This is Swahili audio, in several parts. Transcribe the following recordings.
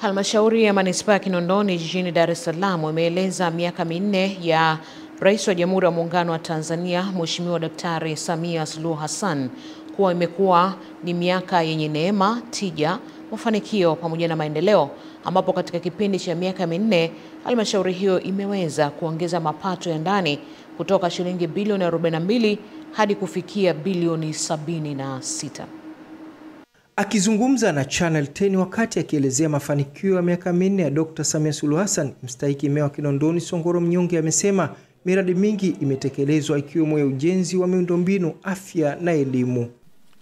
Halmashauri ya Manispaa ya Kinondoni jijini Dar es Salaam imeeleza miaka minne ya Rais wa Jamhuri ya Muungano wa Tanzania Mheshimiwa Daktari Samia Suluhu Hassan kuwa imekuwa ni miaka yenye neema, tija, mafanikio pamoja na maendeleo, ambapo katika kipindi cha miaka minne halmashauri hiyo imeweza kuongeza mapato ya ndani kutoka shilingi bilioni 42 hadi kufikia bilioni 76. Akizungumza na Channel 10 wakati akielezea mafanikio ya miaka minne ya Dr. Samia Suluhu Hassan, mstahiki meya wa Kinondoni Songoro Mnyonge amesema miradi mingi imetekelezwa ikiwemo ya ujenzi wa miundombinu, afya na elimu.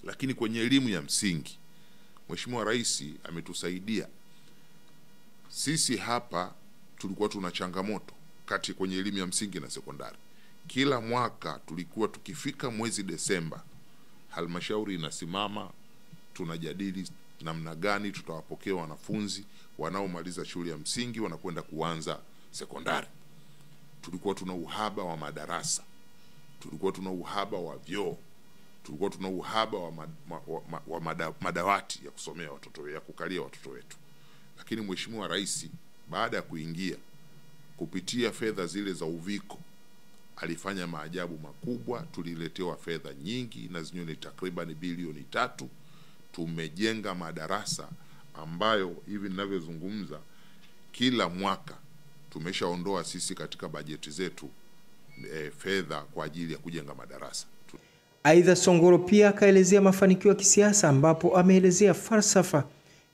Lakini kwenye elimu ya msingi, Mheshimiwa Rais ametusaidia. Sisi hapa tulikuwa tuna changamoto kati kwenye elimu ya msingi na sekondari. Kila mwaka tulikuwa tukifika mwezi Desemba, halmashauri inasimama, tunajadili namna gani tutawapokea wanafunzi wanaomaliza shule ya msingi wanakwenda kuanza sekondari. Tulikuwa tuna uhaba wa madarasa, tulikuwa tuna uhaba wa vyoo, tulikuwa tuna uhaba wa madawati ya kusomea watoto, ya kukalia watoto wetu. Lakini Mheshimiwa Rais baada ya kuingia kupitia fedha zile za uviko alifanya maajabu makubwa. Tuliletewa fedha nyingi na zenyewe ni takriban bilioni 3. Tumejenga madarasa ambayo hivi ninavyozungumza kila mwaka tumeshaondoa sisi katika bajeti zetu fedha kwa ajili ya kujenga madarasa. Aidha, Songoro pia akaelezea mafanikio ya kisiasa ambapo ameelezea falsafa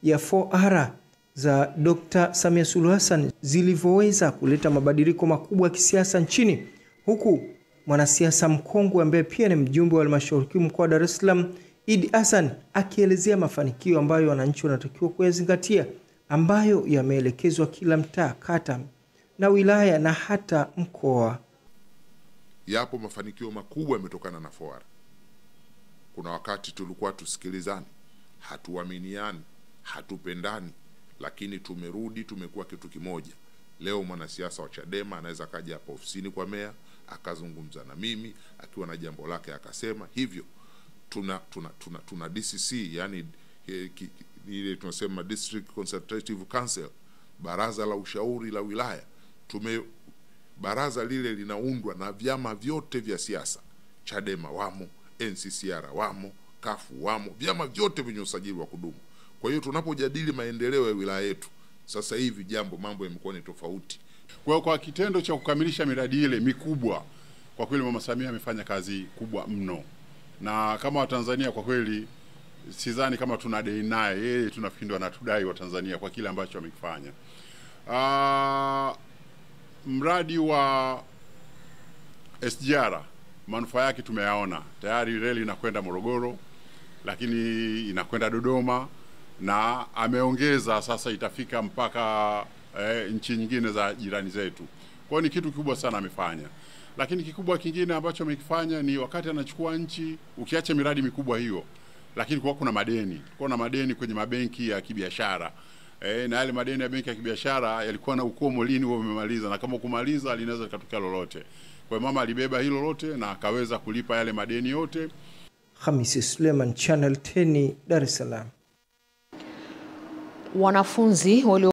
ya 4R za Dr. Samia Suluhu Hassan zilivyoweza kuleta mabadiliko makubwa ya kisiasa nchini, huku mwanasiasa mkongwe ambaye pia ni mjumbe wa halmashauri kuu mkoa wa Dar es Salaam Idi Hassan akielezea mafanikio ambayo wananchi wanatakiwa kuyazingatia, ambayo yameelekezwa kila mtaa, kata na wilaya na hata mkoa. Yapo mafanikio makubwa yametokana na 4R. Kuna wakati tulikuwa tusikilizani, hatuaminiani, hatupendani, lakini tumerudi, tumekuwa kitu kimoja. Leo mwanasiasa wa Chadema anaweza kaja hapa ofisini kwa meya akazungumza na mimi akiwa na jambo lake akasema hivyo. Tuna DCC, yani ile tunasema District Consultative Council, baraza la ushauri la wilaya. Baraza lile linaundwa na vyama vyote vya siasa. Chadema wamo, NCCR wamo, Kafu wamo, vyama vyote vyenye usajili wa kudumu. Kwa hiyo tunapojadili maendeleo ya wilaya yetu sasa hivi mambo yamekuwa ni tofauti. Kwa kitendo cha kukamilisha miradi ile mikubwa, kwa kweli Mama Samia amefanya kazi kubwa mno. Na kama Watanzania kwa kweli sidhani kama tunadai naye, yeye tunafikiri anatudai wa Tanzania kwa kile ambacho amekifanya. Mradi wa SGR manufaa yake tumeyaona. Tayari reli inakwenda Morogoro, lakini inakwenda Dodoma, na ameongeza sasa itafika mpaka nchi nyingine za jirani zetu. Kwa hiyo ni kitu kikubwa sana amefanya. Lakini kikubwa kingine ambacho amekifanya ni wakati anachukua nchi, ukiacha miradi mikubwa hiyo, lakini kuna madeni. Kuna madeni kwenye mabenki ya kibiashara. Na yale madeni ya benki ya kibiashara yalikuwa na ukomo lini wao umemaliza, na kama kumaliza linaweza likatokea lolote. Kwa hiyo mama alibeba hilo lote na akaweza kulipa yale madeni yote. Hamisi Suleiman, Channel 10, Dar es Salaam. Wanafunzi walio